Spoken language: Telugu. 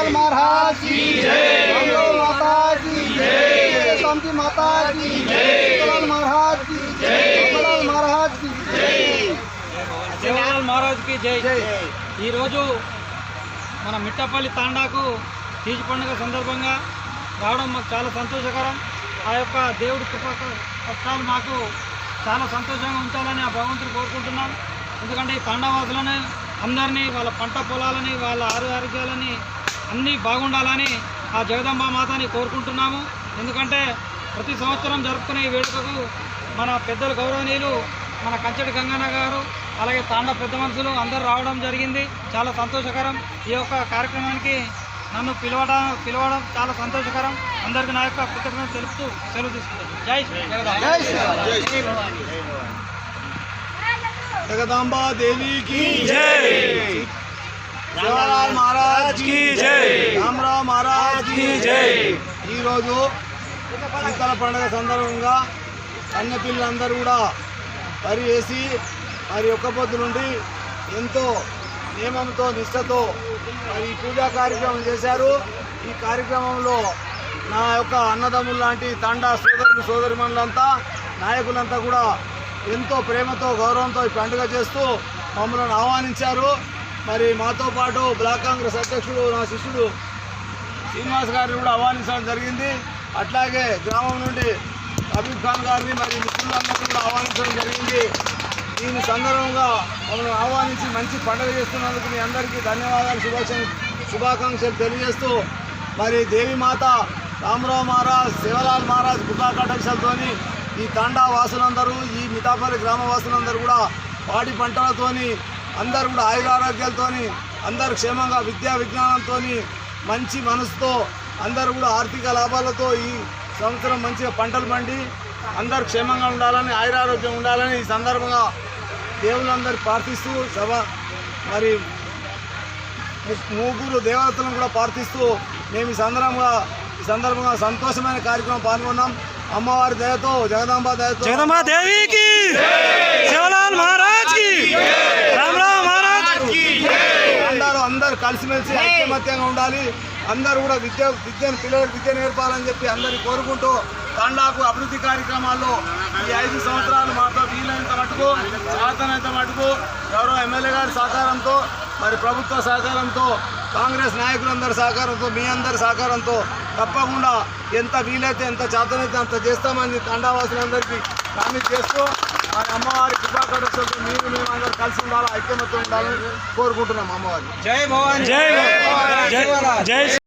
सेवालाल महाराज की जय, माता की जय, शांति माता की जय, सेवालाल महाराज की जय, सेवालाल महाराज की जय, सेवालाल महाराज की जय। ఈ రోజు మన మిట్టపల్లి తాండాకు తీజి పండుగ సందర్భంగా రావడం మాకు చాలా సంతోషకరం. ఆ యొక్క దేవుడి కష్టాలు మాకు చాలా సంతోషంగా ఉంచాలని ఆ భగవంతుడు కోరుకుంటున్నాం. ఎందుకంటే ఈ తాండావాసులని అందరినీ వాళ్ళ పంట పొలాలని వాళ్ళ ఆరోగ్యాలని అన్నీ బాగుండాలని ఆ జగదంబ మాతని కోరుకుంటున్నాము. ఎందుకంటే ప్రతి సంవత్సరం జరుపుకునే ఈ వేడుకకు మన పెద్దలు గౌరవనీయులు మన కంచెటి గంగన్న గారు అలాగే తాండా పెద్ద మనుషులు అందరూ రావడం జరిగింది. చాలా సంతోషకరం. ఈ యొక్క కార్యక్రమానికి నన్ను పిలవడం చాలా సంతోషకరం. అందరికీ నా యొక్క కృతజ్ఞత తెలుపుతూ సెలవు తీసుకుంటాను. జై जगदम्बा देवी की जय, सेवालाल महाराज की जय, रामराव महाराज की जय। ఈ రోజు శీతల పండుగ సందర్భంగా కన్నెపిల్లలందరూ కూడా వరి వేసి మరి ఒక్క పొద్దు నుండి ఎంతో నియమంతో నిష్ఠతో మరి పూజా కార్యక్రమం చేశారు. ఈ కార్యక్రమంలో నా యొక్క అన్నదమ్ములు లాంటి తాండా సోదరులు సోదరిమణులంతా నాయకులంతా కూడా ఎంతో ప్రేమతో గౌరవంతో ఈ పండుగ చేస్తూ మమ్మల్ని ఆహ్వానించారు. మరి మాతో పాటు బ్లాక్ కాంగ్రెస్ అధ్యక్షుడు నా శిష్యుడు శ్రీనివాస్ గారిని కూడా ఆహ్వానించడం జరిగింది. అట్లాగే గ్రామం నుండి హబీబ్ ఖాన్ గారిని మరి మిత్రులందరినీ కూడా ఆహ్వానించడం జరిగింది. దీని సందర్భంగా మమ్మల్ని ఆహ్వానించి మంచి పండుగ చేస్తున్నందుకు మీ అందరికీ ధన్యవాదాలు శుభాకాంక్షలు తెలియజేస్తూ మరి దేవీమాత రామరావు మహారాజ్ సేవలాల్ మహారాజ్ కృపాకటాక్షలతో ఈ తాండా వాసులందరూ ఈ మిఠాపల్లి గ్రామ వాసులందరూ కూడా పాడి పంటలతోని అందరూ కూడా ఆయురారోగ్యాలతో అందరు క్షేమంగా విద్యా విజ్ఞానంతో మంచి మనసుతో అందరూ కూడా ఆర్థిక లాభాలతో ఈ సంవత్సరం మంచిగా పంటలు పండి అందరు క్షేమంగా ఉండాలని ఆయురారోగ్యం ఉండాలని ఈ సందర్భంగా దేవుళ్ళందరూ ప్రార్థిస్తూ మరి ముగ్గురు దేవతలను కూడా ప్రార్థిస్తూ మేము ఈ సందర్భంగా సంతోషమైన కార్యక్రమం పాల్గొన్నాం. అమ్మవారి దయతో జగదాంబ దయతో జగదంబ దేవికి సేవాలాల్ మహారాజ్ కి రామరావ్ మహారాజ్ కి అందరూ కలిసిమెలిసి ఐక్యమత్యంగా ఉండాలి. అందరూ కూడా పిల్లలకు విద్య నేర్పాలని చెప్పి అందరినీ కోరుకుంటూ తాండాకు అభివృద్ధి కార్యక్రమాల్లో ఈ 5 సంవత్సరాలు మాతో వీలైనంత మటుకు సాధనంత మటుకు గౌరవ ఎమ్మెల్యే గారి సహకారంతో మరి ప్రభుత్వ సహకారంతో కాంగ్రెస్ నాయకులందరి సహకారంతో మీ అందరి సహకారంతో తప్పకుండా ఎంత వీలైతే ఎంత చేతనైతే అంత చేస్తామని తాండావాసులందరికీ హామీ చేస్తూ మరి అమ్మవారి కృపాకటాక్షలతో మేము అందరూ కలిసి ఉండాలి, ఐక్యమత్యం ఉండాలని కోరుకుంటున్నాం. అమ్మవారి జై భవాని, జై జై